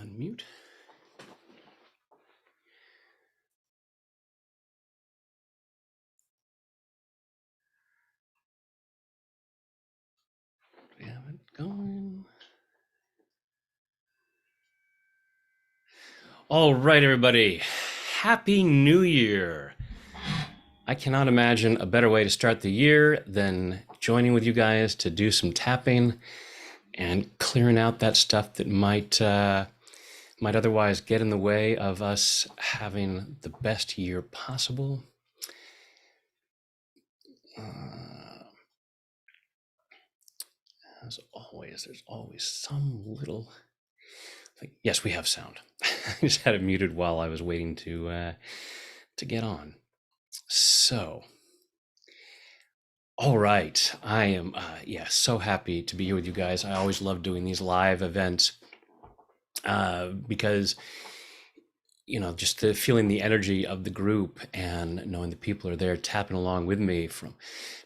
Unmute. We have it going. All right, everybody. Happy New Year. I cannot imagine a better way to start the year than joining with you guys to do some tapping and clearing out that stuff that might otherwise get in the way of us having the best year possible. As always, there's always some little thing. Yes, we have sound. I just had it muted while I was waiting to get on. So, all right, I am so happy to be here with you guys. I always love doing these live events because just the feeling the energy of the group and knowing the people are there tapping along with me from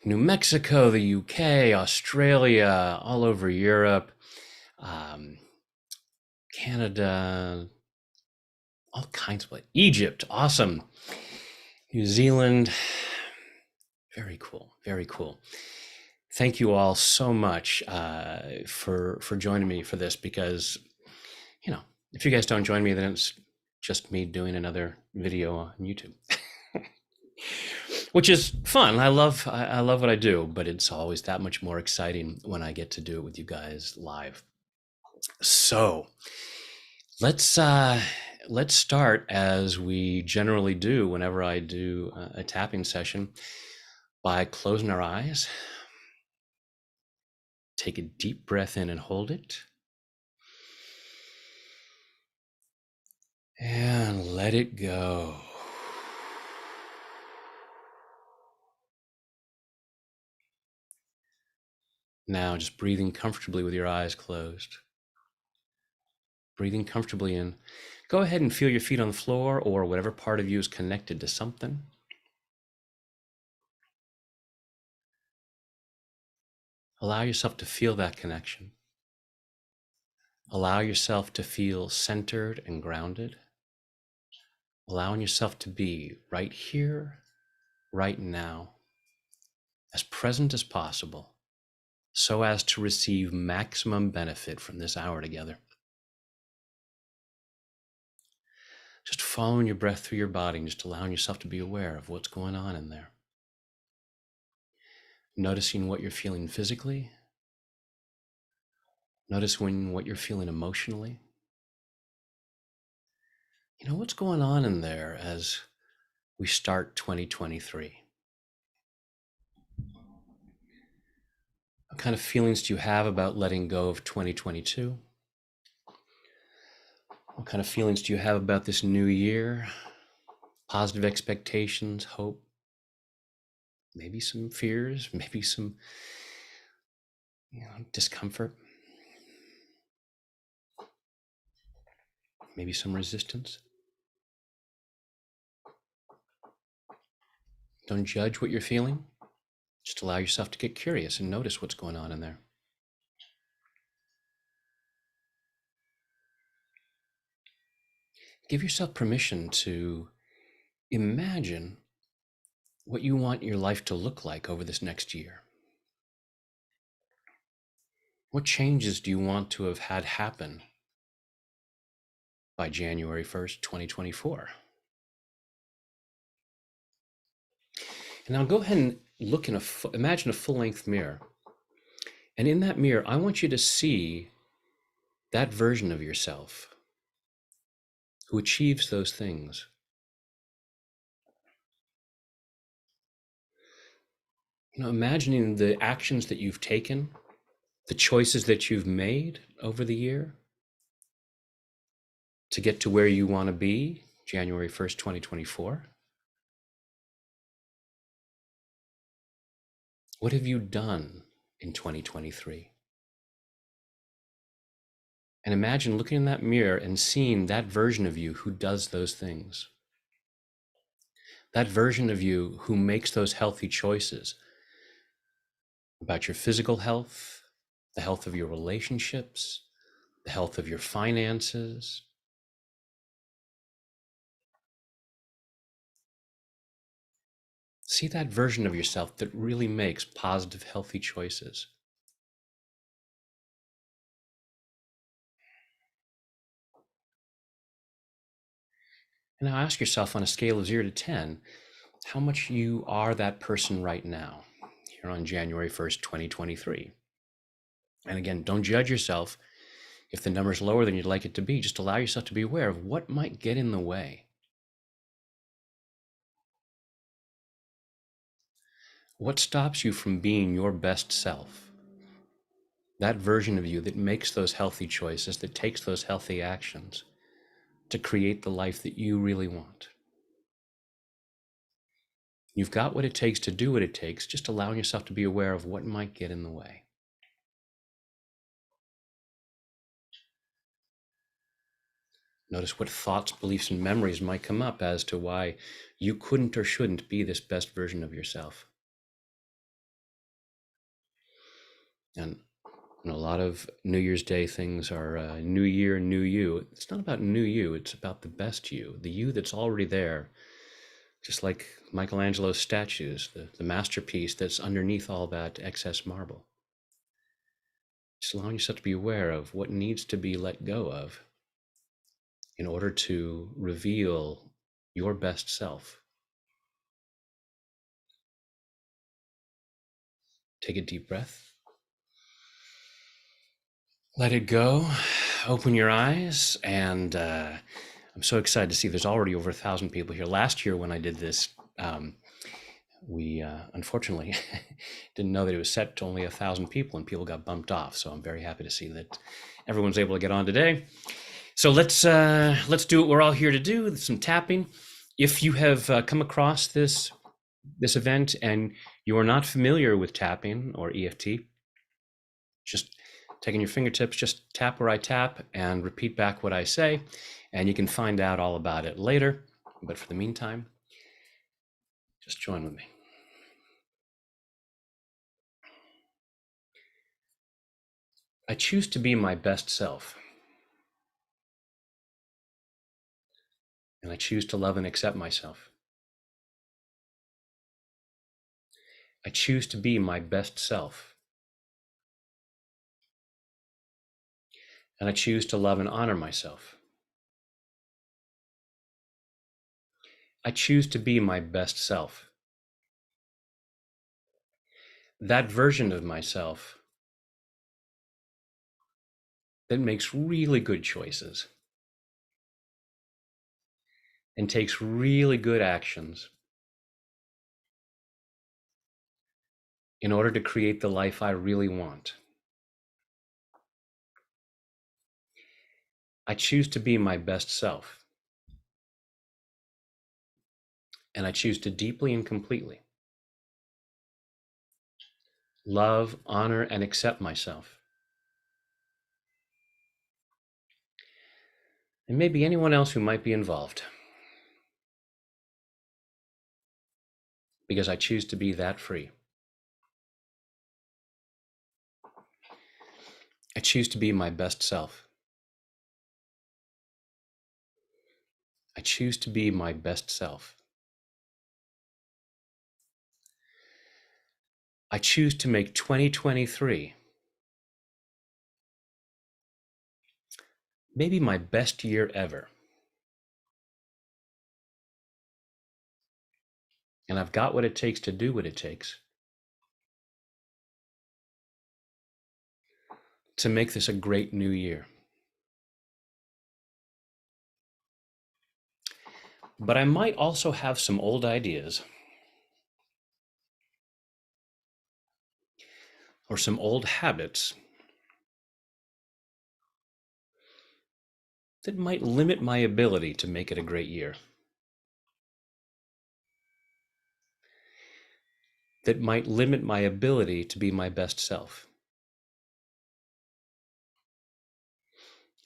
New Mexico, the UK, Australia, all over Europe, Canada, all kinds of places. Egypt, awesome. New Zealand, very cool, very cool. Thank you all so much for joining me for this, because if you guys don't join me, then it's just me doing another video on YouTube, which is fun. I love what I do, but it's always that much more exciting when I get to do it with you guys live. So let's start as we generally do whenever I do a tapping session, by closing our eyes. Take a deep breath in and hold it. And let it go. Now just breathing comfortably with your eyes closed. Breathing comfortably in. Go ahead and feel your feet on the floor or whatever part of you is connected to something. Allow yourself to feel that connection. Allow yourself to feel centered and grounded. Allowing yourself to be right here, right now, as present as possible, so as to receive maximum benefit from this hour together. Just following your breath through your body and just allowing yourself to be aware of what's going on in there. Noticing what you're feeling physically. Noticing what you're feeling emotionally. What's going on in there as we start 2023? What kind of feelings do you have about letting go of 2022? What kind of feelings do you have about this new year? Positive expectations, hope, maybe some fears, maybe some discomfort, maybe some resistance. Don't judge what you're feeling. Just allow yourself to get curious and notice what's going on in there. Give yourself permission to imagine what you want your life to look like over this next year. What changes do you want to have had happen by January 1st, 2024? And now go ahead and look in imagine a full-length mirror. And in that mirror, I want you to see that version of yourself who achieves those things. Imagining the actions that you've taken, the choices that you've made over the year to get to where you want to be January 1st, 2024. What have you done in 2023? And imagine looking in that mirror and seeing that version of you who does those things. That version of you who makes those healthy choices about your physical health, the health of your relationships, the health of your finances. See that version of yourself that really makes positive, healthy choices. And now ask yourself on a scale of 0 to 10, how much you are that person right now, here on January 1st, 2023. And again, don't judge yourself if the number's lower than you'd like it to be. Just allow yourself to be aware of what might get in the way. What stops you from being your best self? That version of you that makes those healthy choices, that takes those healthy actions to create the life that you really want. You've got what it takes to do what it takes, just allowing yourself to be aware of what might get in the way. Notice what thoughts, beliefs, and memories might come up as to why you couldn't or shouldn't be this best version of yourself. And a lot of New Year's Day things are new year, new you. It's not about new you, it's about the best you, the you that's already there. Just like Michelangelo's statues, the masterpiece that's underneath all that excess marble. Just allowing yourself to be aware of what needs to be let go of in order to reveal your best self. Take a deep breath. Let it go. Open your eyes. And I'm so excited to see there's already over 1,000 people here. Last year when I did this, we unfortunately didn't know that it was set to only 1,000 people and people got bumped off. So I'm very happy to see that everyone's able to get on today. So let's do what we're all here to do, some tapping. If you have come across this event and you are not familiar with tapping or EFT, just taking your fingertips, just tap where I tap and repeat back what I say, and you can find out all about it later. But for the meantime, just join with me. I choose to be my best self, and I choose to love and accept myself. I choose to be my best self, and I choose to love and honor myself. I choose to be my best self. That version of myself that makes really good choices and takes really good actions in order to create the life I really want. I choose to be my best self, and I choose to deeply and completely love, honor, and accept myself, and maybe anyone else who might be involved, because I choose to be that free. I choose to be my best self. I choose to be my best self. I choose to make 2023 maybe my best year ever. And I've got what it takes to do what it takes to make this a great new year. But I might also have some old ideas or some old habits that might limit my ability to make it a great year, that might limit my ability to be my best self.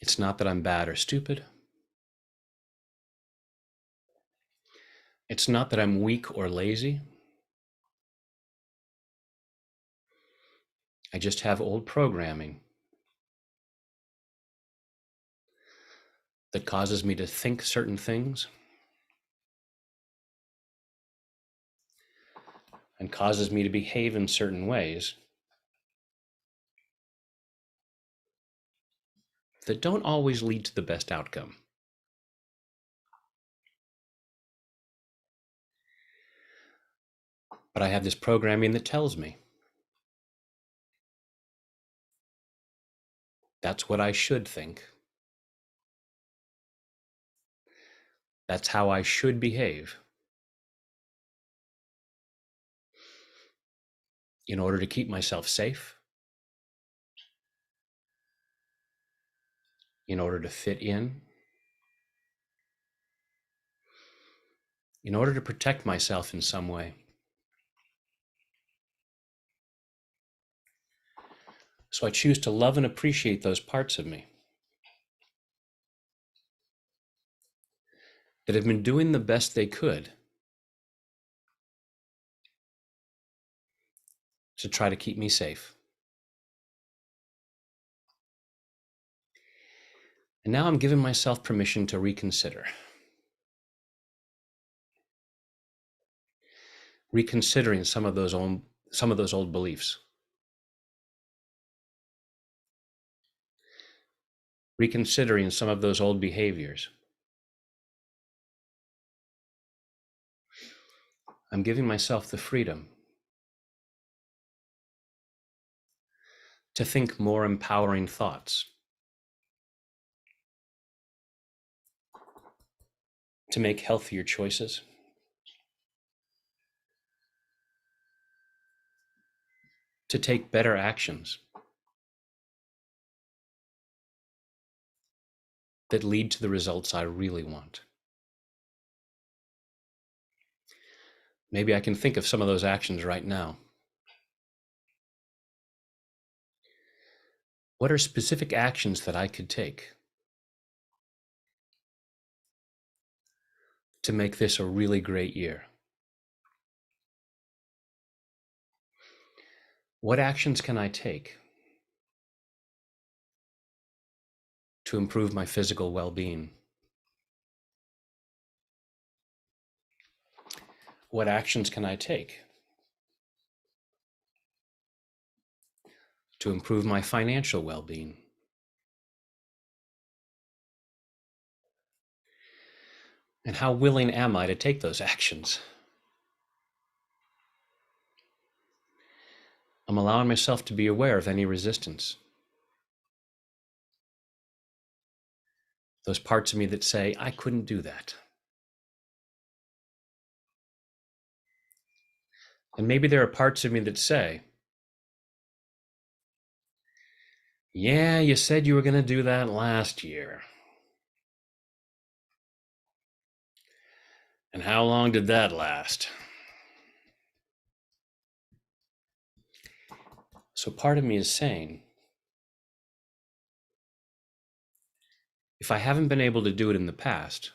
It's not that I'm bad or stupid. It's not that I'm weak or lazy. I just have old programming that causes me to think certain things and causes me to behave in certain ways that don't always lead to the best outcome. But I have this programming that tells me that's what I should think. That's how I should behave in order to keep myself safe, in order to fit in order to protect myself in some way. So I choose to love and appreciate those parts of me that have been doing the best they could to try to keep me safe. And now I'm giving myself permission to reconsider. Reconsidering some of those old beliefs. Reconsidering some of those old behaviors. I'm giving myself the freedom to think more empowering thoughts, to make healthier choices, to take better actions that lead to the results I really want. Maybe I can think of some of those actions right now. What are specific actions that I could take to make this a really great year? What actions can I take to improve my physical well-being? What actions can I take to improve my financial well-being? And how willing am I to take those actions? I'm allowing myself to be aware of any resistance. Those parts of me that say, I couldn't do that. And maybe there are parts of me that say, yeah, you said you were going to do that last year. And how long did that last? So part of me is saying, if I haven't been able to do it in the past,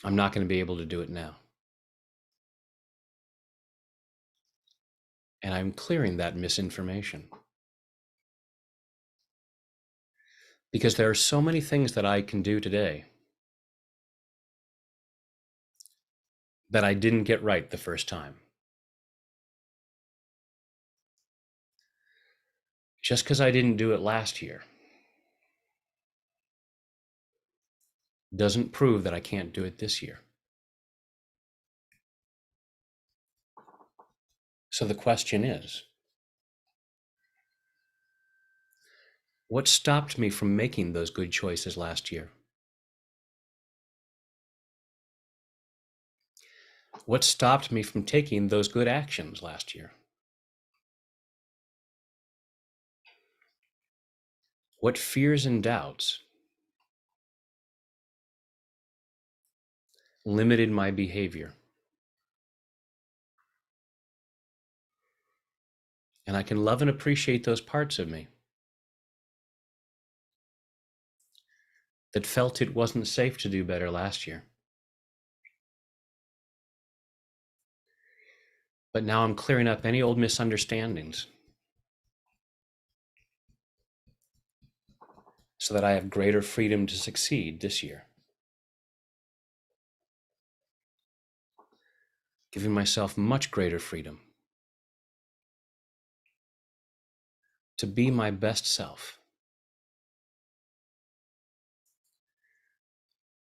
I'm not going to be able to do it now. And I'm clearing that misinformation. Because there are so many things that I can do today that I didn't get right the first time. Just because I didn't do it last year doesn't prove that I can't do it this year. So the question is, what stopped me from making those good choices last year? What stopped me from taking those good actions last year? What fears and doubts limited my behavior? And I can love and appreciate those parts of me that felt it wasn't safe to do better last year. But now I'm clearing up any old misunderstandings. so that I have greater freedom to succeed this year. Giving myself much greater freedom to be my best self.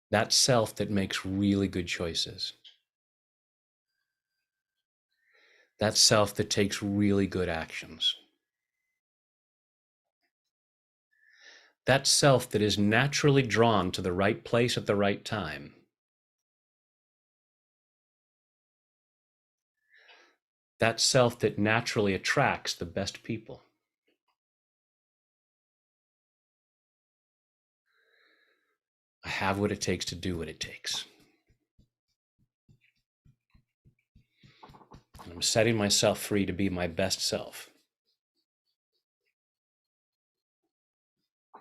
That self that makes really good choices. That self that takes really good actions. That self that is naturally drawn to the right place at the right time. That self that naturally attracts the best people. I have what it takes to do what it takes. And I'm setting myself free to be my best self.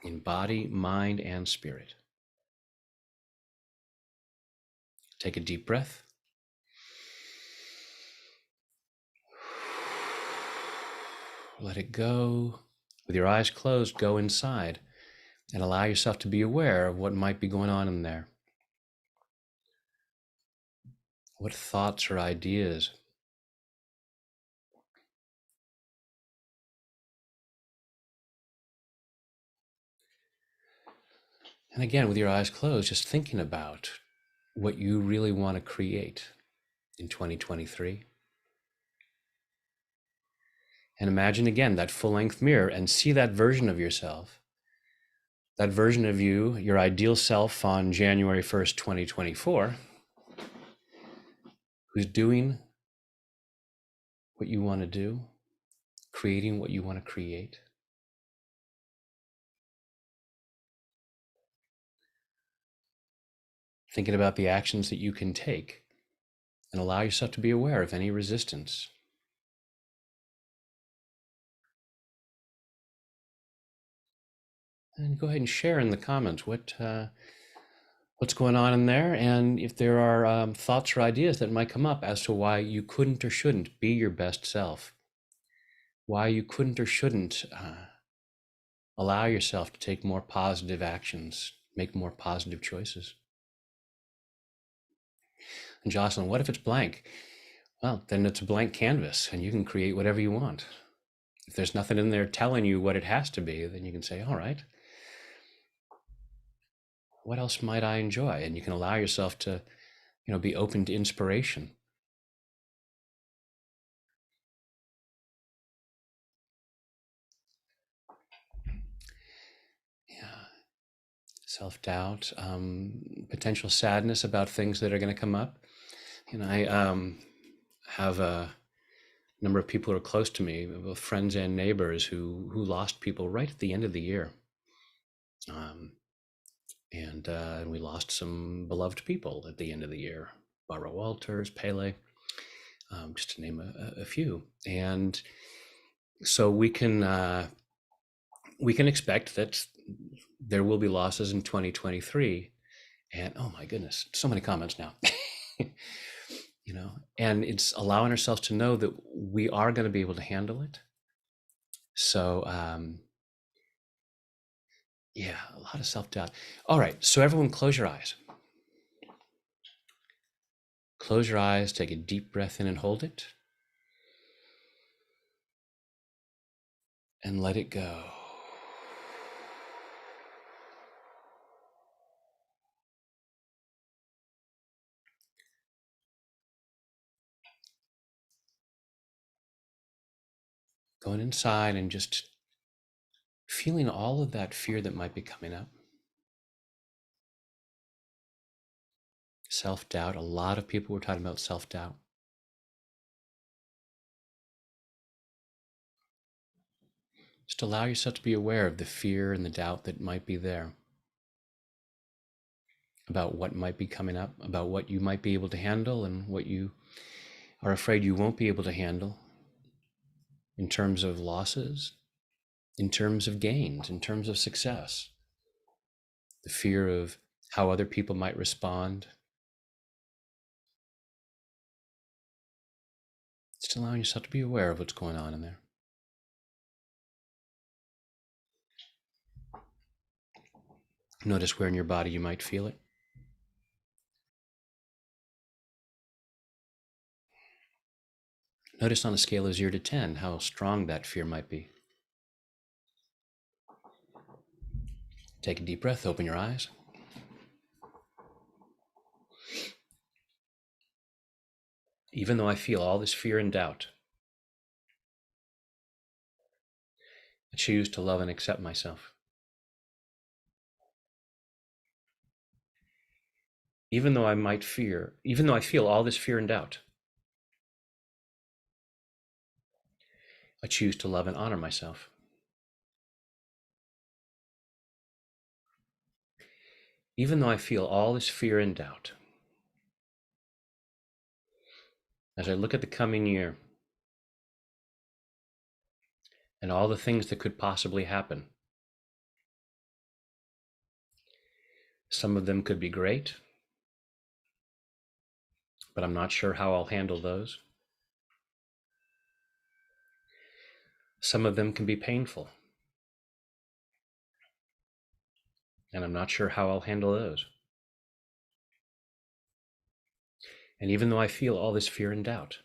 In body, mind, and spirit. Take a deep breath. Let it go. With your eyes closed, go inside and allow yourself to be aware of what might be going on in there. What thoughts or ideas? And again, with your eyes closed, just thinking about what you really want to create in 2023. And imagine again that full-length mirror and see that version of yourself, that version of you, your ideal self on January 1st, 2024, who's doing what you want to do, creating what you want to create. Thinking about the actions that you can take and allow yourself to be aware of any resistance. And go ahead and share in the comments what's going on in there, and if there are thoughts or ideas that might come up as to why you couldn't or shouldn't be your best self, why you couldn't or shouldn't allow yourself to take more positive actions, make more positive choices. And Jocelyn, what if it's blank? Well, then it's a blank canvas and you can create whatever you want. If there's nothing in there telling you what it has to be, then you can say, all right, what else might I enjoy? And you can allow yourself to, be open to inspiration. Yeah. Self-doubt, potential sadness about things that are going to come up. I have a number of people who are close to me, both friends and neighbors, who lost people right at the end of the year. And we lost some beloved people at the end of the year. Barbara Walters, Pele, just to name a few. And so we can expect that there will be losses in 2023. And oh my goodness, so many comments now. And it's allowing ourselves to know that we are going to be able to handle it. So yeah, a lot of self-doubt. All right, so everyone close your eyes. Close your eyes, take a deep breath in and hold it. And let it go. Going inside and just feeling all of that fear that might be coming up. Self-doubt. A lot of people were talking about self-doubt. Just allow yourself to be aware of the fear and the doubt that might be there about what might be coming up, about what you might be able to handle and what you are afraid you won't be able to handle in terms of losses, in terms of gains, in terms of success. The fear of how other people might respond. Just allowing yourself to be aware of what's going on in there. Notice where in your body you might feel it. Notice on a scale of 0 to 10 how strong that fear might be. Take a deep breath, open your eyes. Even though I feel all this fear and doubt, I choose to love and accept myself. Even though I feel all this fear and doubt, I choose to love and honor myself. Even though I feel all this fear and doubt, as I look at the coming year and all the things that could possibly happen, some of them could be great, but I'm not sure how I'll handle those. Some of them can be painful, and I'm not sure how I'll handle those. And even though I feel all this fear and doubt,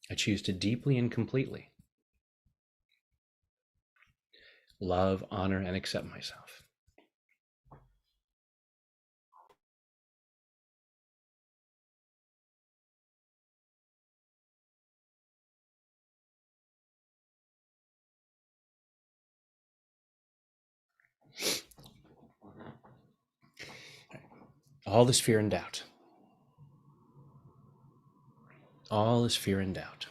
I choose to deeply and completely love, honor, and accept myself. All this fear and doubt, all this fear and doubt,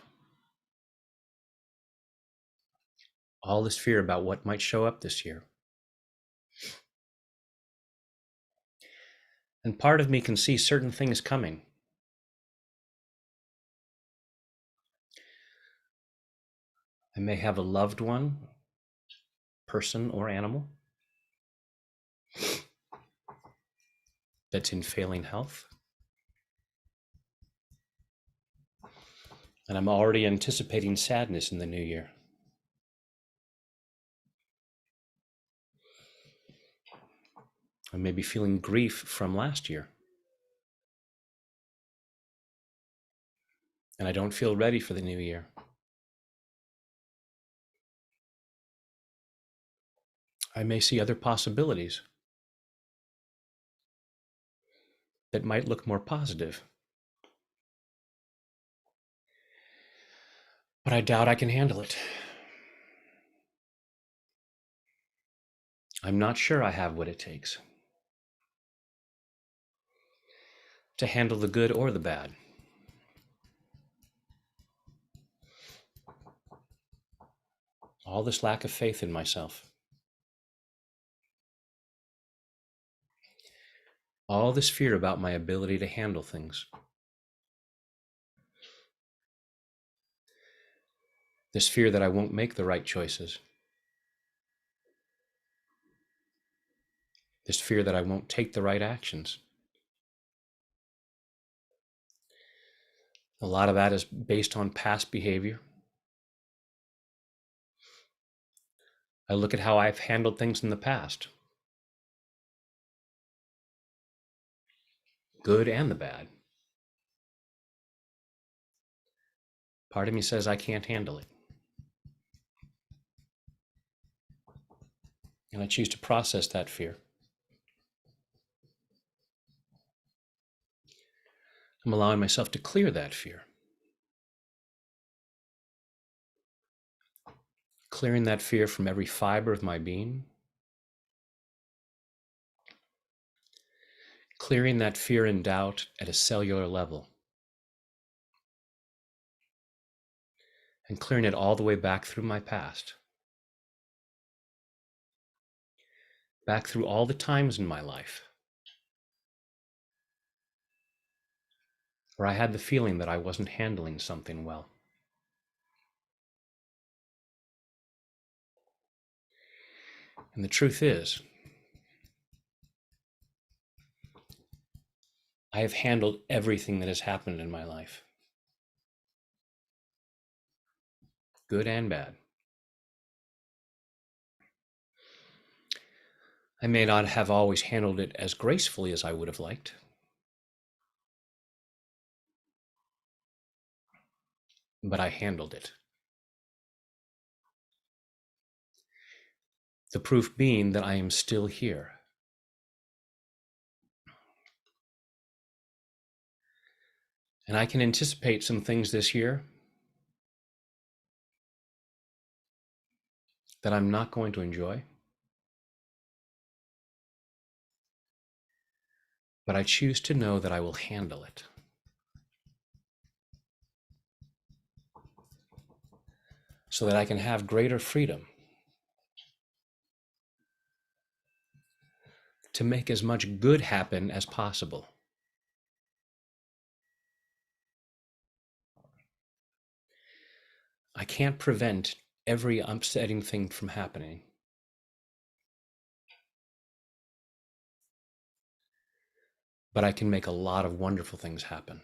all this fear about what might show up this year. And part of me can see certain things coming. I may have a loved one, person or animal, that's in failing health. And I'm already anticipating sadness in the new year. I may be feeling grief from last year. And I don't feel ready for the new year. I may see other possibilities that might look more positive. But I doubt I can handle it. I'm not sure I have what it takes to handle the good or the bad. All this lack of faith in myself. All this fear about my ability to handle things. This fear that I won't make the right choices. This fear that I won't take the right actions. A lot of that is based on past behavior. I look at how I've handled things in the past, good and the bad. Part of me says I can't handle it. And I choose to process that fear. I'm allowing myself to clear that fear. Clearing that fear from every fiber of my being. Clearing that fear and doubt at a cellular level. And clearing it all the way back through my past. Back through all the times in my life where I had the feeling that I wasn't handling something well. And the truth is, I have handled everything that has happened in my life, good and bad. I may not have always handled it as gracefully as I would have liked, but I handled it. The proof being that I am still here. And I can anticipate some things this year that I'm not going to enjoy, but I choose to know that I will handle it so that I can have greater freedom to make as much good happen as possible. I can't prevent every upsetting thing from happening, but I can make a lot of wonderful things happen.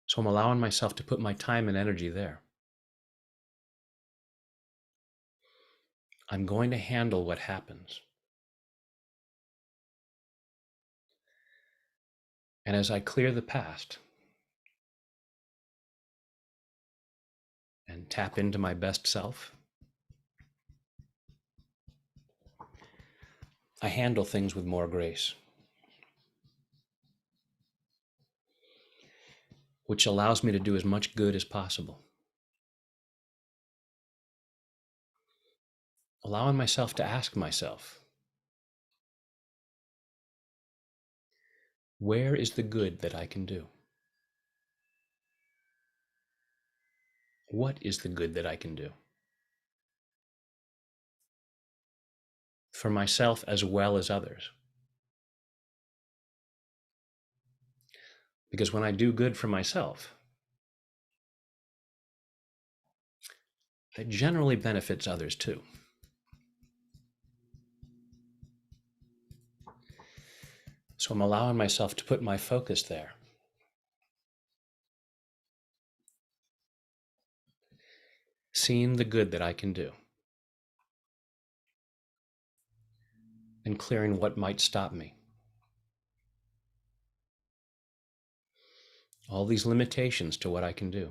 So I'm allowing myself to put my time and energy there. I'm going to handle what happens. And as I clear the past and tap into my best self, I handle things with more grace, which allows me to do as much good as possible. Allowing myself to ask myself, where is the good that I can do? What is the good that I can do? For myself as well as others. Because when I do good for myself, that generally benefits others too. So I'm allowing myself to put my focus there. Seeing the good that I can do and clearing what might stop me. All these limitations to what I can do.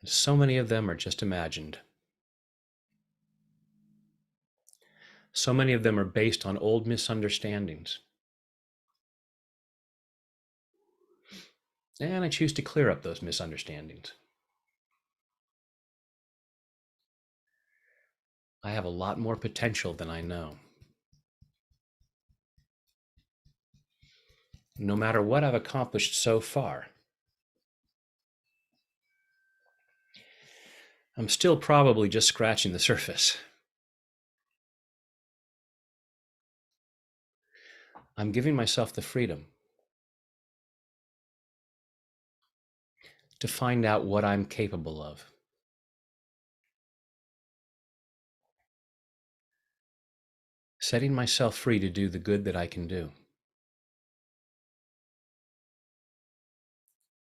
And so many of them are just imagined. So many of them are based on old misunderstandings. And I choose to clear up those misunderstandings. I have a lot more potential than I know. No matter what I've accomplished so far, I'm still probably just scratching the surface. I'm giving myself the freedom to find out what I'm capable of. Setting myself free to do the good that I can do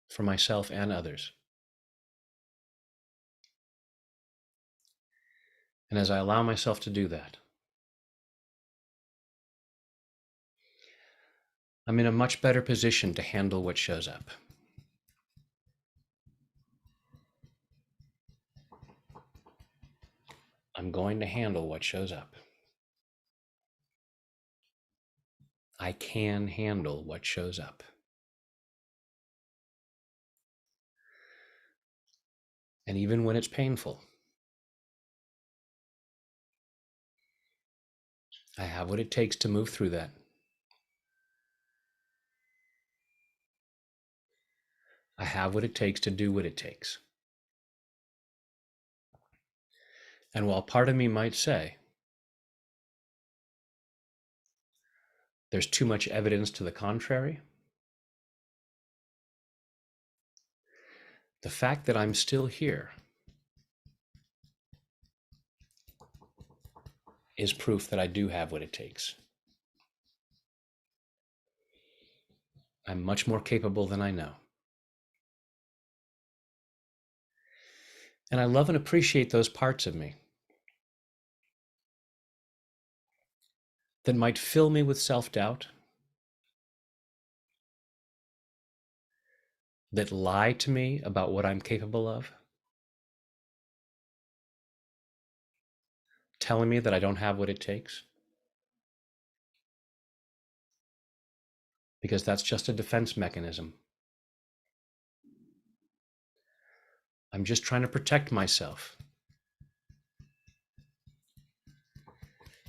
for myself and others. And as I allow myself to do that, I'm in a much better position to handle what shows up. I'm going to handle what shows up. I can handle what shows up. And even when it's painful, I have what it takes to move through that. I have what it takes to do what it takes. And while part of me might say, there's too much evidence to the contrary, the fact that I'm still here is proof that I do have what it takes. I'm much more capable than I know. And I love and appreciate those parts of me that might fill me with self-doubt, that lie to me about what I'm capable of, telling me that I don't have what it takes, because that's just a defense mechanism. I'm just trying to protect myself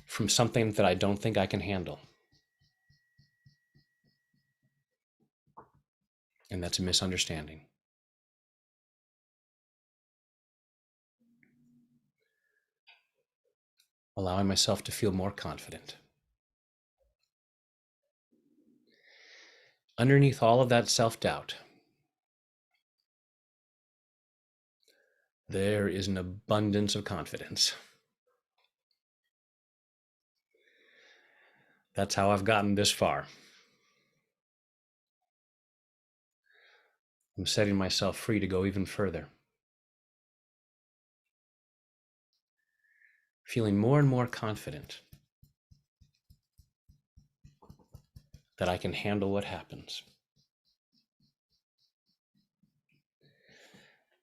from something that I don't think I can handle. And that's a misunderstanding. Allowing myself to feel more confident. Underneath all of that self-doubt, there is an abundance of confidence. That's how I've gotten this far. I'm setting myself free to go even further. Feeling more and more confident that I can handle what happens.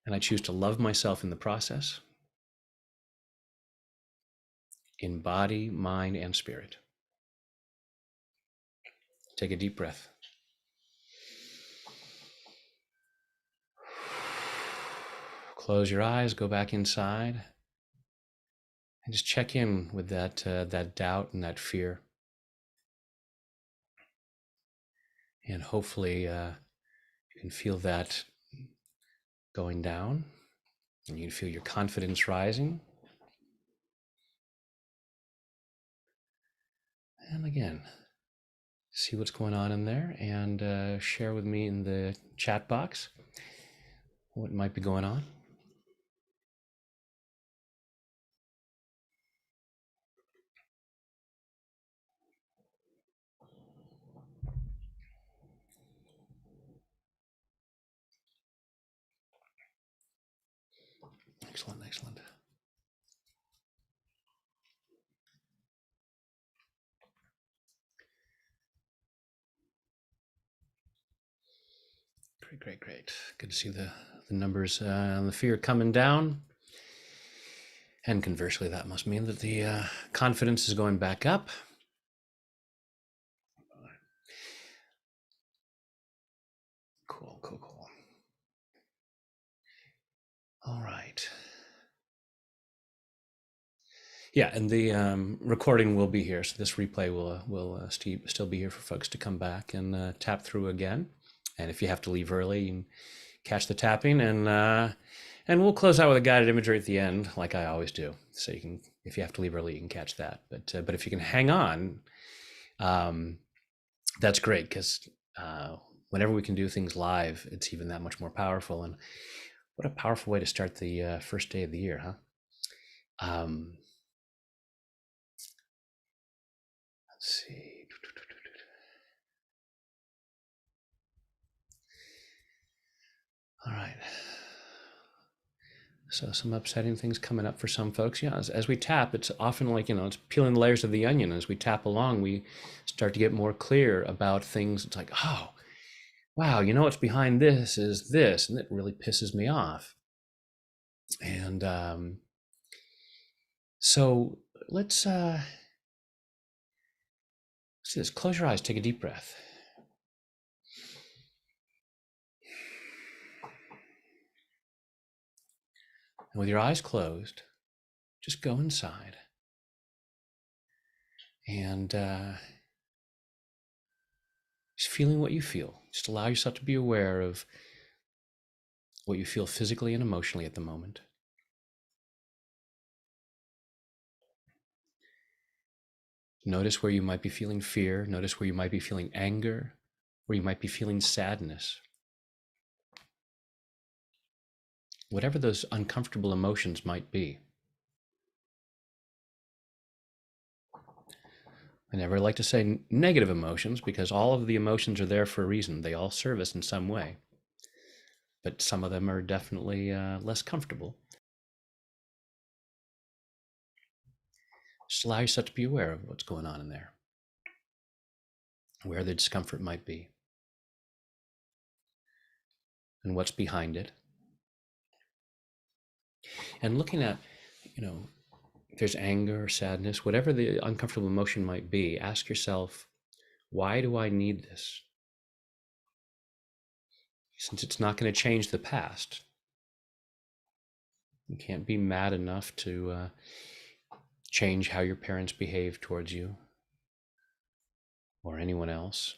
And I choose to love myself in the process, in body, mind, and spirit. Take a deep breath. Close your eyes, go back inside, and just check in with that doubt and that fear. And hopefully you can feel that going down, and you can feel your confidence rising. And again, see what's going on in there, and share with me in the chat box what might be going on. Excellent, excellent. Great, great, great. Good to see the numbers on the fear coming down. And conversely, that must mean that the confidence is going back up. Cool, cool, cool. All right. Yeah, and the recording will be here, so this replay will still be here for folks to come back and tap through again. And if you have to leave early, you can catch the tapping, and we'll close out with a guided imagery at the end, like I always do. So you can, if you have to leave early, you can catch that. But if you can hang on, that's great, because whenever we can do things live, it's even that much more powerful. And what a powerful way to start the first day of the year, huh? Let's see. All right. So some upsetting things coming up for some folks. Yeah, as we tap, it's often like, it's peeling the layers of the onion. As we tap along, we start to get more clear about things. It's like, oh, wow, what's behind this is this, and it really pisses me off. And so let's see this. Close your eyes, take a deep breath. And with your eyes closed, just go inside and just feeling what you feel. Just allow yourself to be aware of what you feel physically and emotionally at the moment. Notice where you might be feeling fear. Notice where you might be feeling anger, where you might be feeling sadness. Whatever those uncomfortable emotions might be. I never like to say negative emotions, because all of the emotions are there for a reason. They all serve us in some way. But some of them are definitely less comfortable. Just allow yourself to be aware of what's going on in there, where the discomfort might be, and what's behind it. And looking at, if there's anger or sadness, whatever the uncomfortable emotion might be, ask yourself, why do I need this? Since it's not going to change the past, you can't be mad enough to change how your parents behave towards you or anyone else.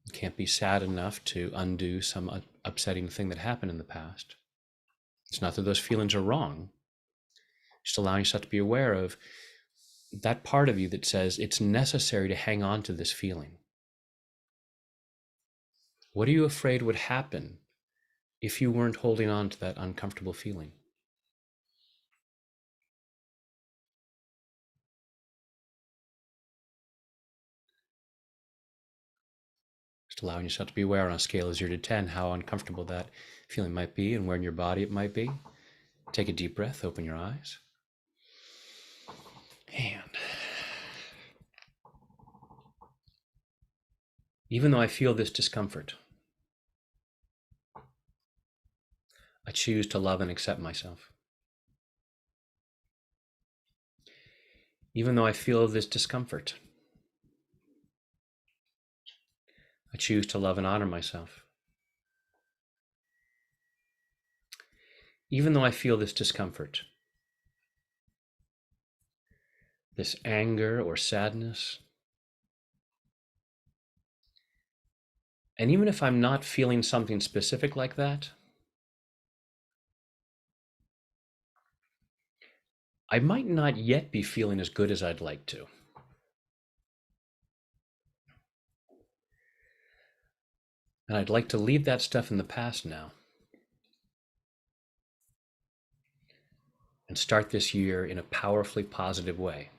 You can't be sad enough to undo some upsetting thing that happened in the past. It's not that those feelings are wrong. Just allowing yourself to be aware of that part of you that says it's necessary to hang on to this feeling. What are you afraid would happen if you weren't holding on to that uncomfortable feeling? Just allowing yourself to be aware on a scale of 0 to 10 how uncomfortable that feeling might be and where in your body it might be. Take a deep breath, open your eyes. And even though I feel this discomfort, I choose to love and accept myself. Even though I feel this discomfort, I choose to love and honor myself. Even though I feel this discomfort, this anger or sadness, and even if I'm not feeling something specific like that, I might not yet be feeling as good as I'd like to. And I'd like to leave that stuff in the past now and start this year in a powerfully positive way.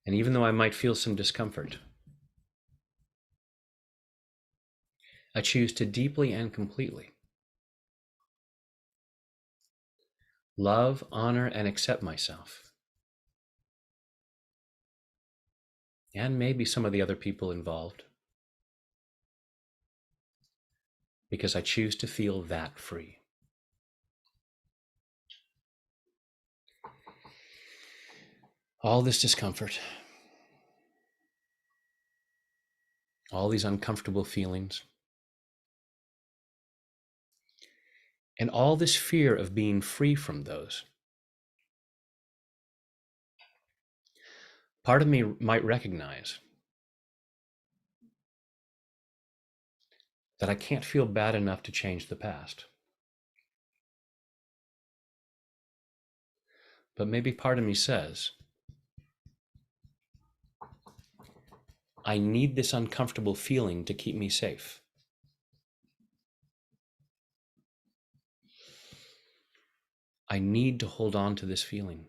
And even though I might feel some discomfort, I choose to deeply and completely love, honor, and accept myself, and maybe some of the other people involved, because I choose to feel that free. All this discomfort, all these uncomfortable feelings, and all this fear of being free from those. Part of me might recognize that I can't feel bad enough to change the past. But maybe part of me says, I need this uncomfortable feeling to keep me safe. I need to hold on to this feeling.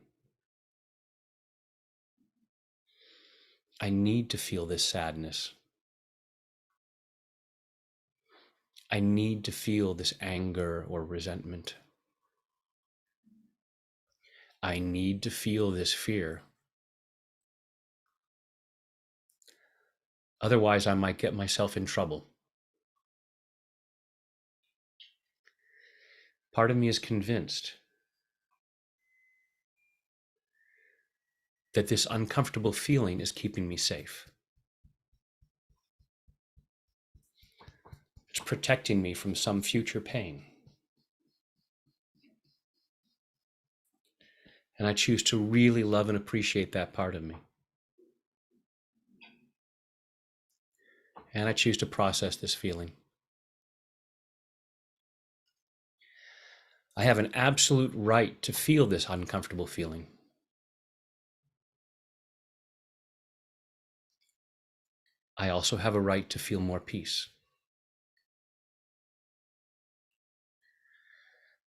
I need to feel this sadness. I need to feel this anger or resentment. I need to feel this fear. Otherwise, I might get myself in trouble. Part of me is convinced that this uncomfortable feeling is keeping me safe. It's protecting me from some future pain. And I choose to really love and appreciate that part of me. And I choose to process this feeling. I have an absolute right to feel this uncomfortable feeling. I also have a right to feel more peace.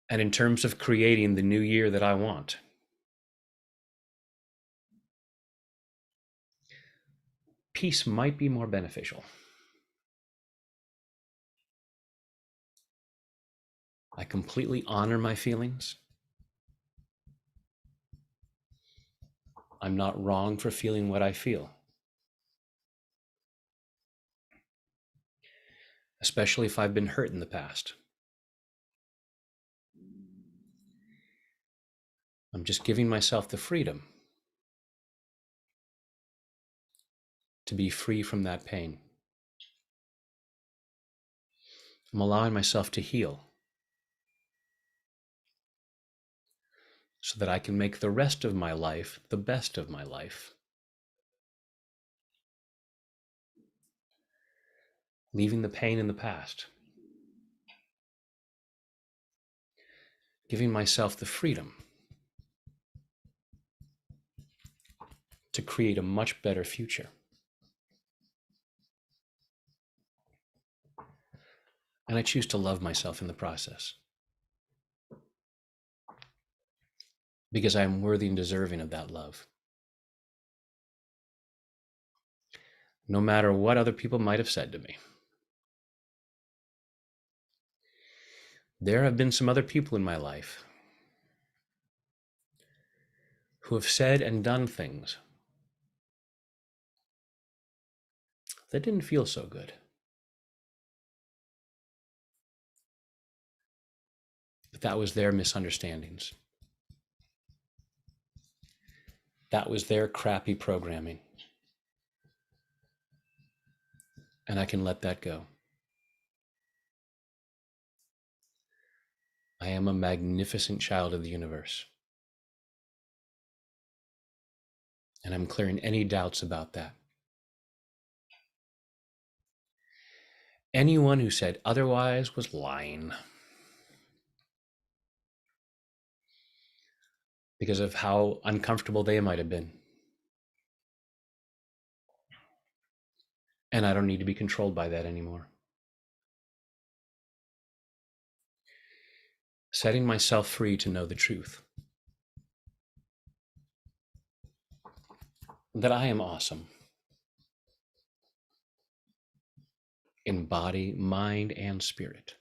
And in terms of creating the new year that I want, peace might be more beneficial. I completely honor my feelings. I'm not wrong for feeling what I feel, especially if I've been hurt in the past. I'm just giving myself the freedom to be free from that pain. I'm allowing myself to heal so that I can make the rest of my life the best of my life, leaving the pain in the past, giving myself the freedom to create a much better future. And I choose to love myself in the process because I am worthy and deserving of that love. No matter what other people might have said to me. There have been some other people in my life who have said and done things that didn't feel so good. But that was their misunderstandings. That was their crappy programming. And I can let that go. I am a magnificent child of the universe. And I'm clearing any doubts about that. Anyone who said otherwise was lying because of how uncomfortable they might have been. And I don't need to be controlled by that anymore. Setting myself free to know the truth. That I am awesome. In body, mind, and spirit.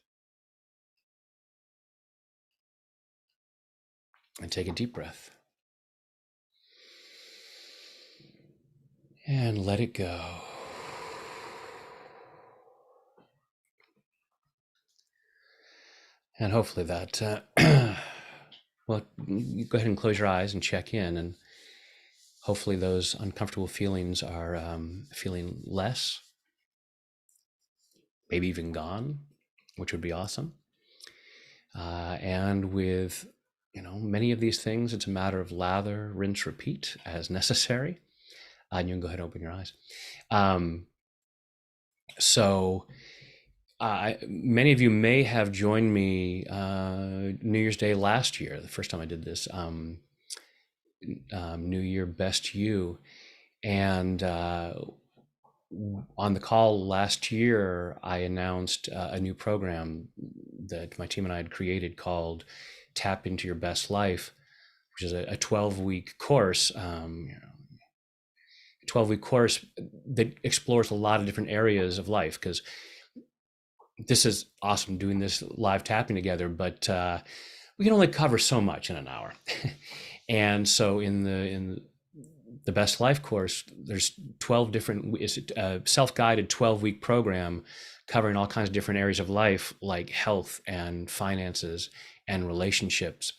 And take a deep breath. And let it go. And hopefully that, well, you go ahead and close your eyes and check in. And hopefully those uncomfortable feelings are feeling less, maybe even gone, which would be awesome. And with, many of these things, it's a matter of lather, rinse, repeat as necessary. And you can go ahead and open your eyes. So many of you may have joined me New Year's Day last year, the first time I did this, New Year Best You. And on the call last year, I announced a new program that my team and I had created called Tap Into Your Best Life, which is a 12-week course, 12-week course that explores a lot of different areas of life, because this is awesome doing this live tapping together, but we can only cover so much in an hour. And so in the Best Life course, there's 12 different, it's a self-guided 12-week program covering all kinds of different areas of life, like health and finances and relationships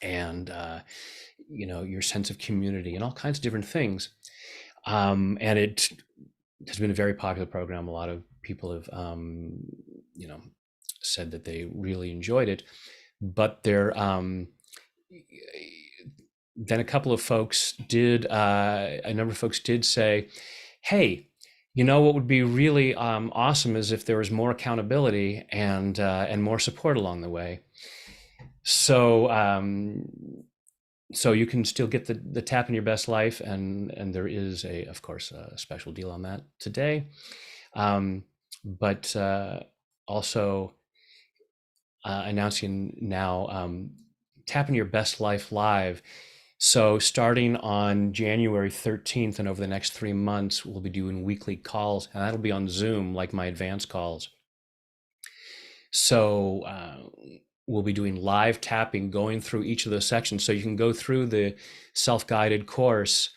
and your sense of community and all kinds of different things. And it has been a very popular program. A lot of people have said that they really enjoyed it, but then a number of folks did say, hey, what would be really awesome is if there was more accountability and more support along the way. So you can still get the Tap in Your Best Life, and there is of course a special deal on that today. But also announcing now Tap in Your Best Life Live. So starting on January 13th and over the next 3 months, we'll be doing weekly calls, and that'll be on Zoom, like my advanced calls. So we'll be doing live tapping, going through each of those sections. So you can go through the self-guided course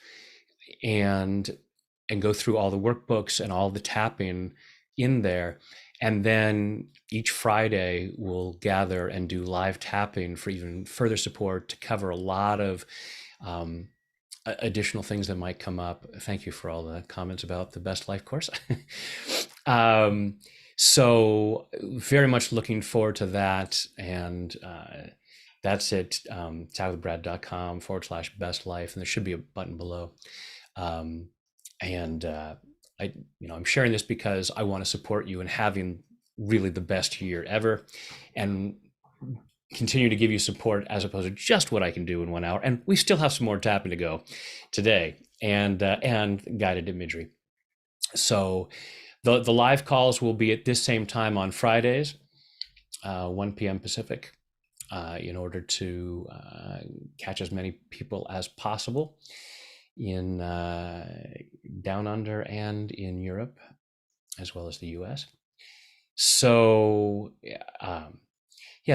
and go through all the workbooks and all the tapping in there. And then each Friday we'll gather and do live tapping for even further support to cover a lot of um, additional things that might come up. Thank you for all the comments about the Best Life course. um, so very much looking forward to that. And that's it, tagwithbrad.com/best life. And there should be a button below. Um, and I'm sharing this because I want to support you in having really the best year ever, and continue to give you support as opposed to just what I can do in 1 hour. And we still have some more tapping to go today, and guided imagery. So the live calls will be at this same time on Fridays, 1 p.m. Pacific, in order to catch as many people as possible in down under and in Europe, as well as the US. So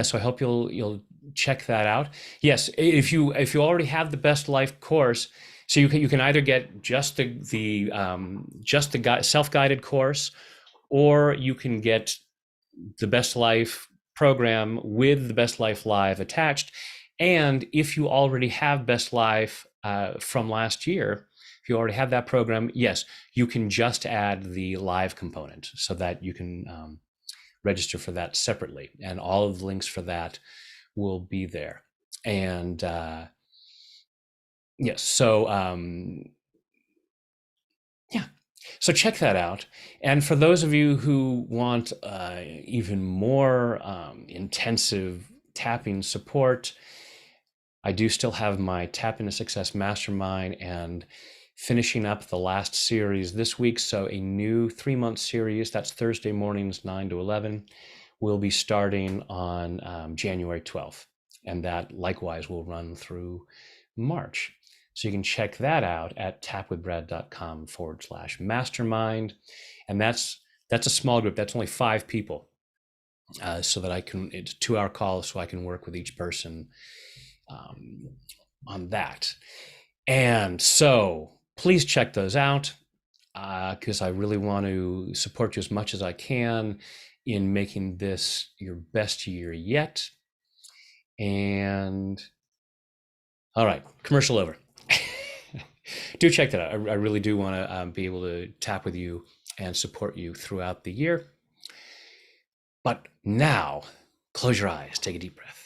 so I hope you'll check that out. Yes, if you already have the Best Life course, so you can either get just the self-guided course, or you can get the Best Life program with the Best Life Live attached. And if you already have Best Life from last year, if you already have that program, yes, you can just add the live component so that you can register for that separately. And all of the links for that will be there. And yes, so so check that out. And for those of you who want even more intensive tapping support, I do still have my Tap into Success Mastermind and finishing up the last series this week. So a new 3-month series, that's Thursday mornings, 9 to 11, will be starting on January 12th. And that likewise will run through March. So you can check that out at tapwithbrad.com/mastermind. And that's a small group. That's only 5 people. So that it's a 2-hour call, so I can work with each person on that. And so please check those out, because I really want to support you as much as I can in making this your best year yet. And all right, commercial over. Do check that out. I really do want to be able to tap with you and support you throughout the year. But now, close your eyes, take a deep breath.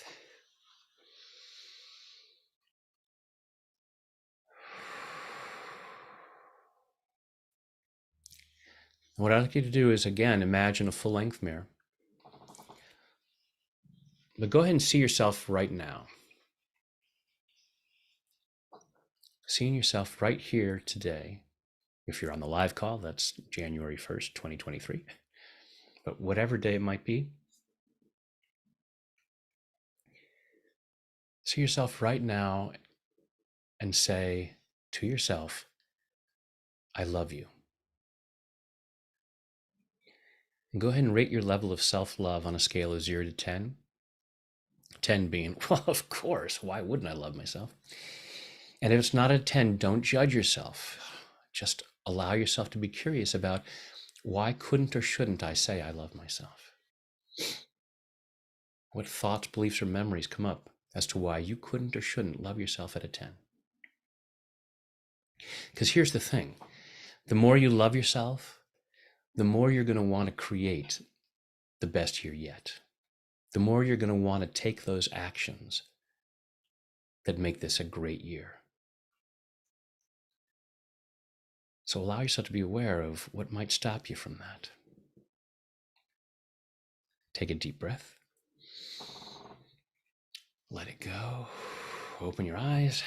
What I'd like you to do is, again, imagine a full-length mirror. But go ahead and see yourself right now. Seeing yourself right here today. If you're on the live call, that's January 1st, 2023. But whatever day it might be, see yourself right now and say to yourself, I love you. And go ahead and rate your level of self-love on a scale of 0 to 10. 10 being, well, of course, why wouldn't I love myself? And if it's not a 10, don't judge yourself. Just allow yourself to be curious about, why couldn't or shouldn't I say I love myself? What thoughts, beliefs, or memories come up as to why you couldn't or shouldn't love yourself at a 10? Because here's the thing. The more you love yourself, the more you're going to want to create the best year yet. The more you're going to want to take those actions that make this a great year. So allow yourself to be aware of what might stop you from that. Take a deep breath. Let it go. Open your eyes.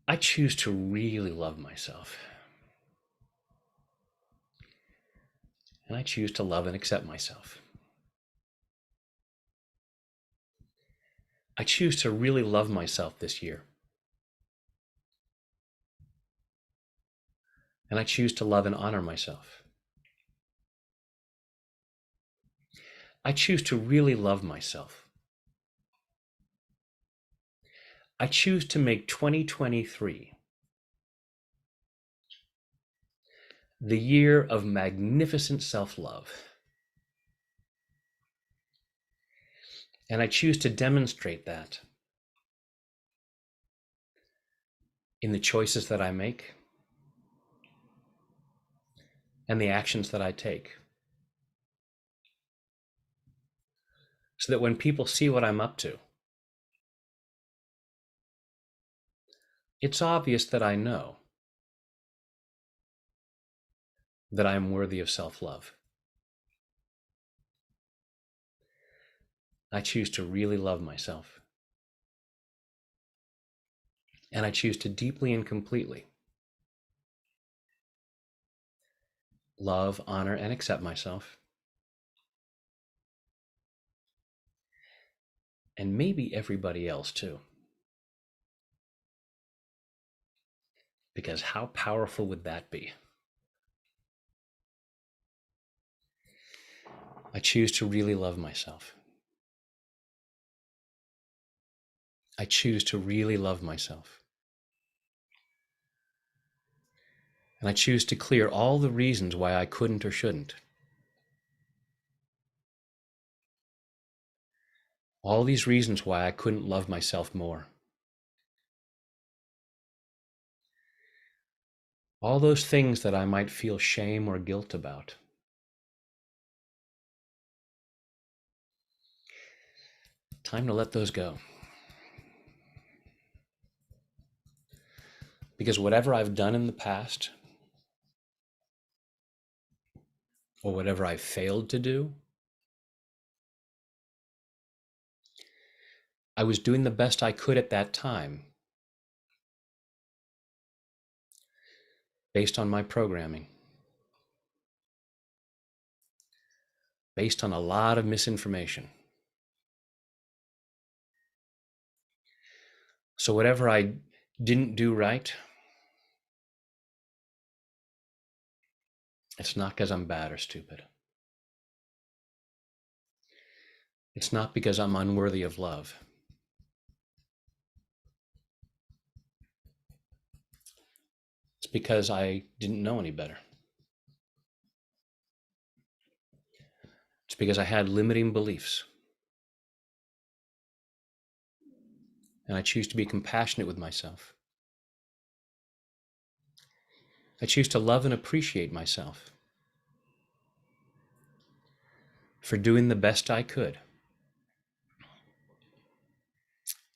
I choose to really love myself. And I choose to love and accept myself. I choose to really love myself this year. And I choose to love and honor myself. I choose to really love myself. I choose to make 2023 the year of magnificent self-love. And I choose to demonstrate that in the choices that I make and the actions that I take. So that when people see what I'm up to, it's obvious that I know that I am worthy of self-love. I choose to really love myself. And I choose to deeply and completely love, honor, and accept myself. And maybe everybody else too. Because how powerful would that be? I choose to really love myself. I choose to really love myself. And I choose to clear all the reasons why I couldn't or shouldn't. All these reasons why I couldn't love myself more. All those things that I might feel shame or guilt about. Time to let those go. Because whatever I've done in the past, or whatever I've failed to do, I was doing the best I could at that time based on my programming, based on a lot of misinformation. So whatever I didn't do right, it's not because I'm bad or stupid. It's not because I'm unworthy of love. It's because I didn't know any better. It's because I had limiting beliefs. And I choose to be compassionate with myself. I choose to love and appreciate myself for doing the best I could.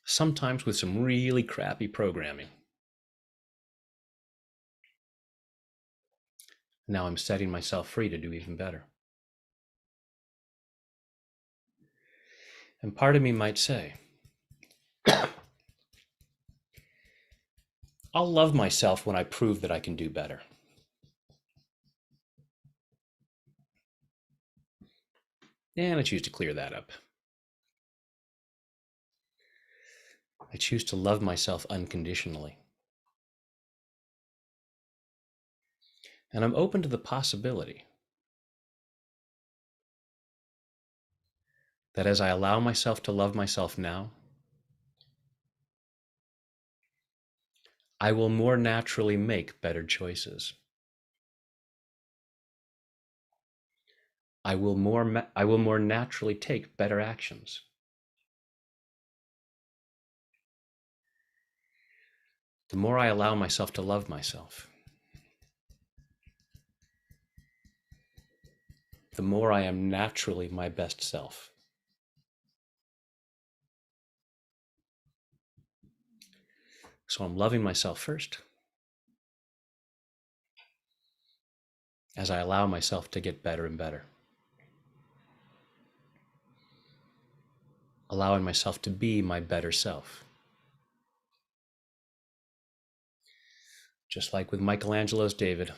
Sometimes with some really crappy programming. Now I'm setting myself free to do even better. And part of me might say, I'll love myself when I prove that I can do better. And I choose to clear that up. I choose to love myself unconditionally. And I'm open to the possibility that as I allow myself to love myself now, I will more naturally make better choices. I will more naturally take better actions. The more I allow myself to love myself, the more I am naturally my best self. So I'm loving myself first as I allow myself to get better and better. Allowing myself to be my better self. Just like with Michelangelo's David.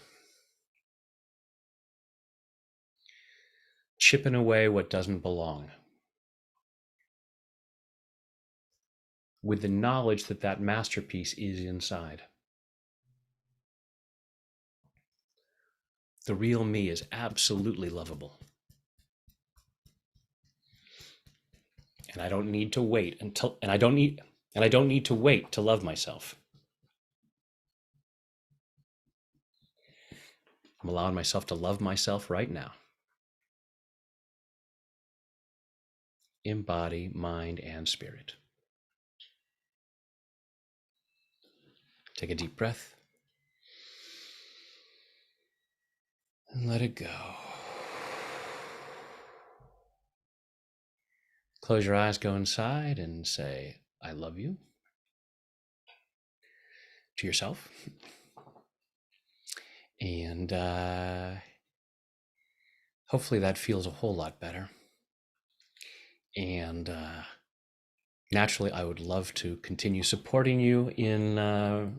Chipping away what doesn't belong. With the knowledge that that masterpiece is inside. The real me is absolutely lovable. And I don't need to wait until, and I don't need to wait to love myself. I'm allowing myself to love myself right now. In body, mind, and spirit. Take a deep breath and let it go. Close your eyes, go inside, and say, I love you to yourself. And hopefully that feels a whole lot better. And naturally, I would love to continue supporting you in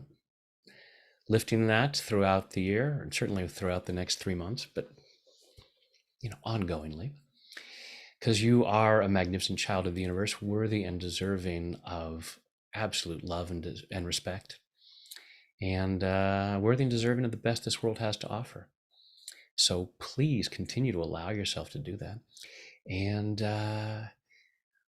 lifting that throughout the year, and certainly throughout the next 3 months, but ongoingly, because you are a magnificent child of the universe, worthy and deserving of absolute love and respect, and worthy and deserving of the best this world has to offer. So please continue to allow yourself to do that. And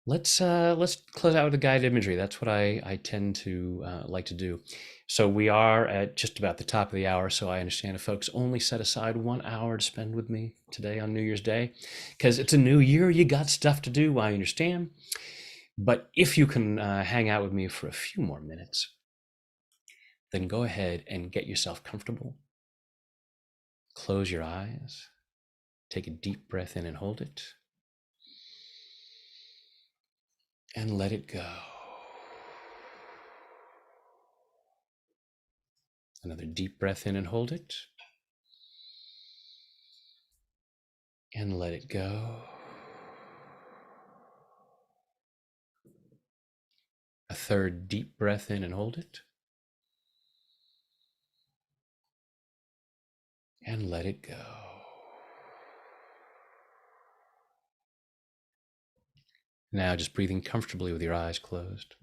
let's close out with a guided imagery. That's what I tend to like to do. So we are at just about the top of the hour. So I understand if folks only set aside 1 hour to spend with me today on New Year's Day, because it's a new year, you got stuff to do. I understand. But if you can hang out with me for a few more minutes, then go ahead and get yourself comfortable. Close your eyes. Take a deep breath in and hold it. And let it go. Another deep breath in and hold it. And let it go. A third deep breath in and hold it. And let it go. Now just breathing comfortably with your eyes closed.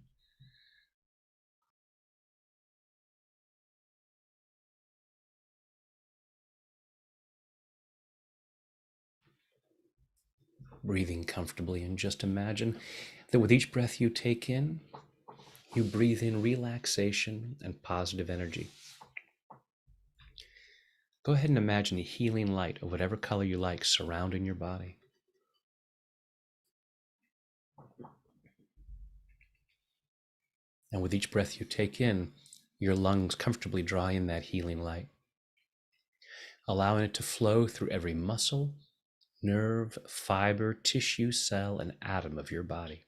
Breathing comfortably, and just imagine that with each breath you take in, you breathe in relaxation and positive energy. Go ahead and imagine a healing light of whatever color you like surrounding your body. And with each breath you take in, your lungs comfortably draw in that healing light, allowing it to flow through every muscle, nerve, fiber, tissue, cell, and atom of your body.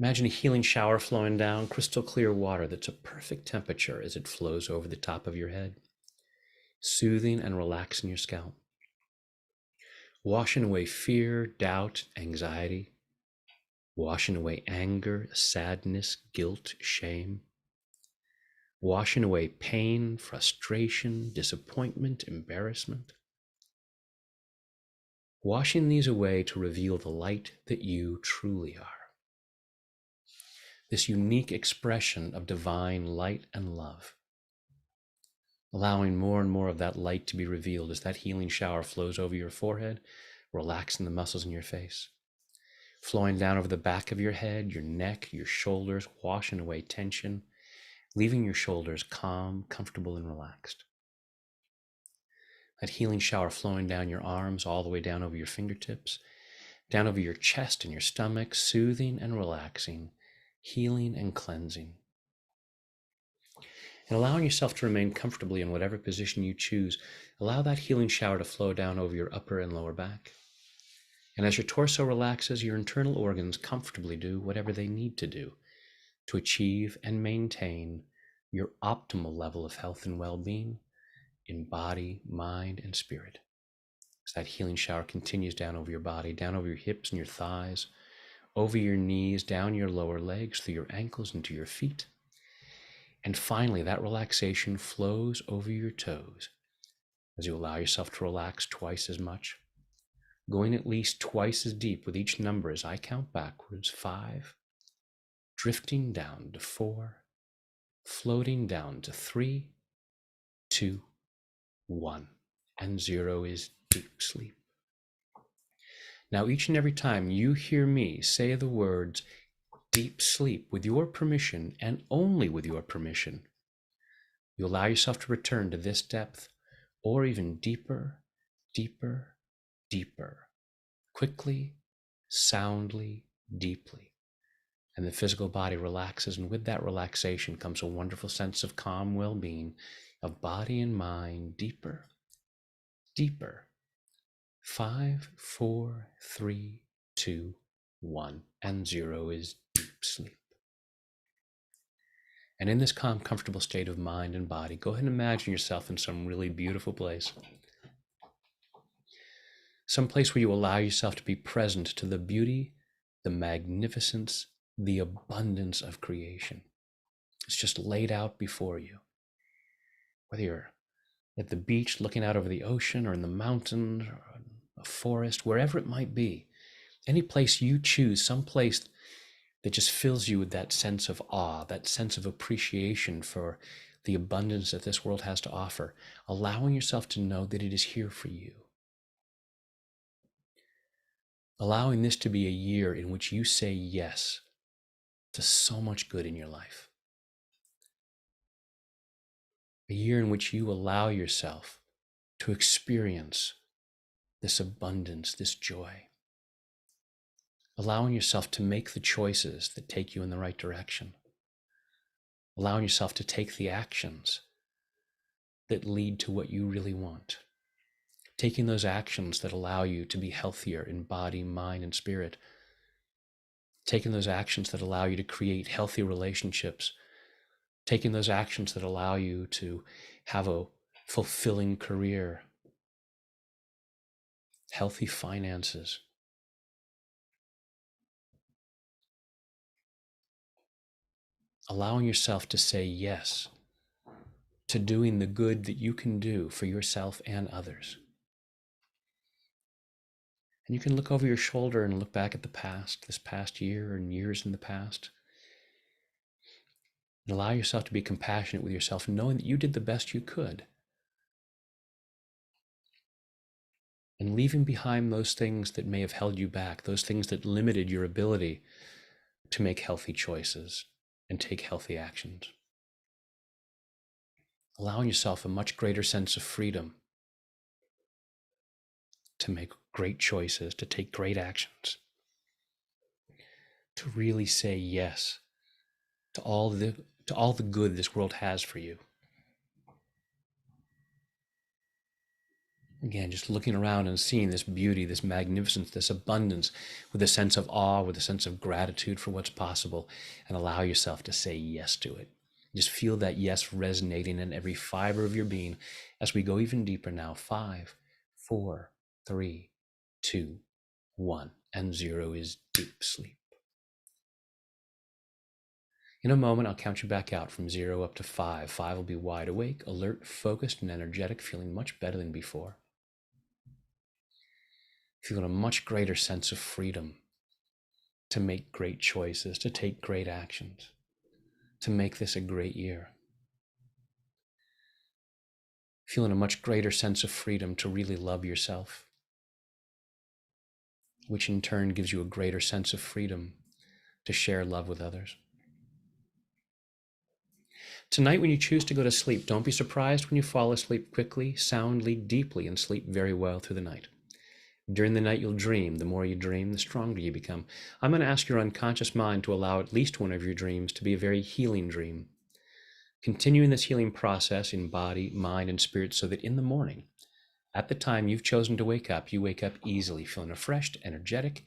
Imagine a healing shower flowing down, crystal clear water that's a perfect temperature as it flows over the top of your head, soothing and relaxing your scalp, washing away fear, doubt, anxiety, washing away anger, sadness, guilt, shame, washing away pain, frustration, disappointment, embarrassment, washing these away to reveal the light that you truly are. This unique expression of divine light and love, allowing more and more of that light to be revealed as that healing shower flows over your forehead, relaxing the muscles in your face, flowing down over the back of your head, your neck, your shoulders, washing away tension, leaving your shoulders calm, comfortable, and relaxed. That healing shower flowing down your arms, all the way down over your fingertips, down over your chest and your stomach, soothing and relaxing, healing and cleansing. And allowing yourself to remain comfortably in whatever position you choose, allow that healing shower to flow down over your upper and lower back. And as your torso relaxes, your internal organs comfortably do whatever they need to do to achieve and maintain your optimal level of health and well-being in body, mind, and spirit. As that healing shower continues down over your body, down over your hips and your thighs, over your knees, down your lower legs, through your ankles, into your feet. And finally, that relaxation flows over your toes as you allow yourself to relax twice as much, going at least twice as deep with each number as I count backwards. 5, drifting down to 4, floating down to 3, 2, 1, and 0 is deep sleep. Now, each and every time you hear me say the words deep sleep with your permission and only with your permission, you allow yourself to return to this depth or even deeper, deeper, deeper, quickly, soundly, deeply. And the physical body relaxes, and with that relaxation comes a wonderful sense of calm well-being of body and mind, deeper, deeper. 5, 4, 3, 2, 1, and 0 is deep sleep. And in this calm, comfortable state of mind and body, go ahead and imagine yourself in some really beautiful place. Some place where you allow yourself to be present to the beauty, the magnificence, the abundance of creation. It's just laid out before you. Whether you're at the beach looking out over the ocean or in the mountains or a forest, wherever it might be, any place you choose, some place that just fills you with that sense of awe, that sense of appreciation for the abundance that this world has to offer, allowing yourself to know that it is here for you. Allowing this to be a year in which you say yes to so much good in your life. A year in which you allow yourself to experience this abundance, this joy. Allowing yourself to make the choices that take you in the right direction. Allowing yourself to take the actions that lead to what you really want. Taking those actions that allow you to be healthier in body, mind, and spirit. Taking those actions that allow you to create healthy relationships. Taking those actions that allow you to have a fulfilling career. Healthy finances. Allowing yourself to say yes to doing the good that you can do for yourself and others. And you can look over your shoulder and look back at the past, this past year and years in the past. And allow yourself to be compassionate with yourself, knowing that you did the best you could. And leaving behind those things that may have held you back, those things that limited your ability to make healthy choices and take healthy actions. Allowing yourself a much greater sense of freedom to make great choices, to take great actions, to really say yes to all the good this world has for you. Again, just looking around and seeing this beauty, this magnificence, this abundance with a sense of awe, with a sense of gratitude for what's possible, and allow yourself to say yes to it. Just feel that yes resonating in every fiber of your being as we go even deeper now. 5, 4, 3, 2, 1, and 0 is deep sleep. In a moment, I'll count you back out from 0 up to 5. 5 will be wide awake, alert, focused, and energetic, feeling much better than before. Feeling a much greater sense of freedom to make great choices, to take great actions, to make this a great year. Feeling a much greater sense of freedom to really love yourself, which in turn gives you a greater sense of freedom to share love with others. Tonight, when you choose to go to sleep, don't be surprised when you fall asleep quickly, soundly, deeply, and sleep very well through the night. During the night, you'll dream. The more you dream, the stronger you become. I'm going to ask your unconscious mind to allow at least one of your dreams to be a very healing dream. Continuing this healing process in body, mind, and spirit so that in the morning, at the time you've chosen to wake up, you wake up easily, feeling refreshed, energetic,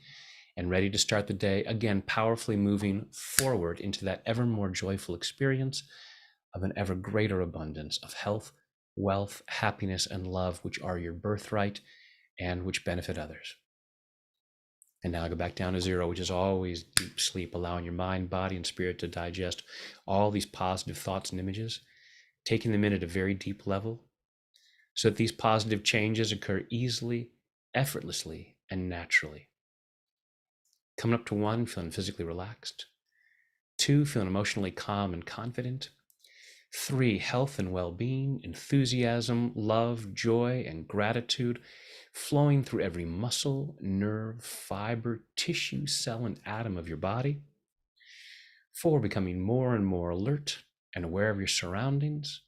and ready to start the day, again, powerfully moving forward into that ever more joyful experience of an ever greater abundance of health, wealth, happiness, and love, which are your birthright and which benefit others. And now I go back down to 0, which is always deep sleep, allowing your mind, body, and spirit to digest all these positive thoughts and images, taking them in at a very deep level so that these positive changes occur easily, effortlessly, and naturally. Coming up to 1, feeling physically relaxed. 2, feeling emotionally calm and confident. 3, health and well being, enthusiasm, love, joy, and gratitude flowing through every muscle, nerve, fiber, tissue, cell, and atom of your body. 4, becoming more and more alert and aware of your surroundings.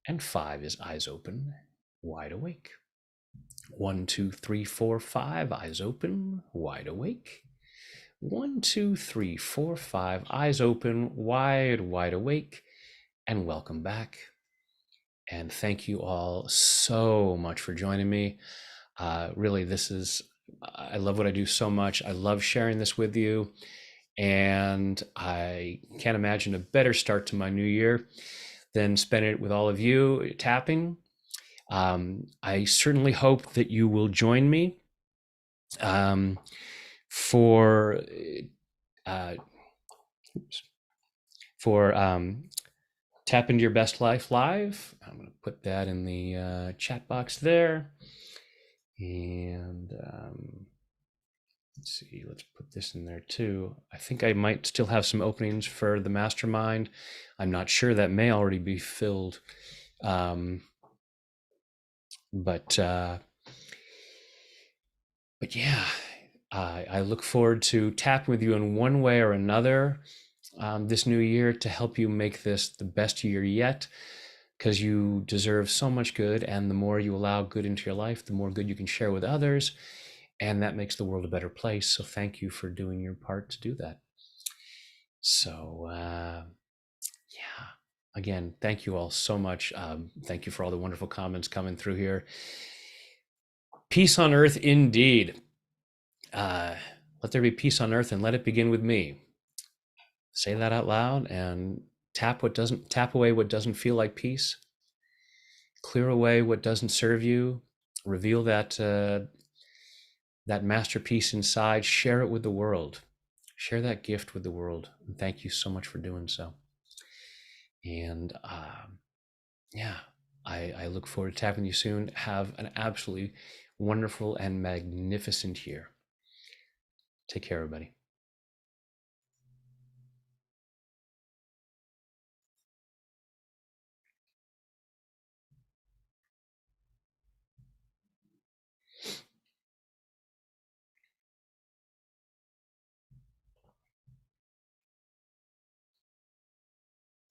And 5 is eyes open, wide awake. 1, 2, 3, 4, 5, eyes open, wide awake. 1, 2, 3, 4, 5, eyes open, wide awake, and welcome back. And thank you all so much for joining me. Really, I love what I do so much. I love sharing this with you. And I can't imagine a better start to my new year than spending it with all of you tapping. I certainly hope that you will join me for Tap Into Your Best Life Live. I'm going to put that in the chat box there. And let's see, let's put this in there too. I think I might still have some openings for the mastermind. I'm not sure, that may already be filled. But yeah, I look forward to tapping with you in one way or another this new year to help you make this the best year yet, because you deserve so much good. And the more you allow good into your life, the more good you can share with others. And that makes the world a better place. So thank you for doing your part to do that. So yeah, again, thank you all so much. Thank you for all the wonderful comments coming through here. Peace on earth indeed. Let there be peace on earth, and let it begin with me. Say that out loud and tap away what doesn't feel like peace. Clear away what doesn't serve you. Reveal that masterpiece inside. Share it with the world. Share that gift with the world. And thank you so much for doing so. And yeah, I look forward to tapping you soon. Have an absolutely wonderful and magnificent year. Take care, everybody.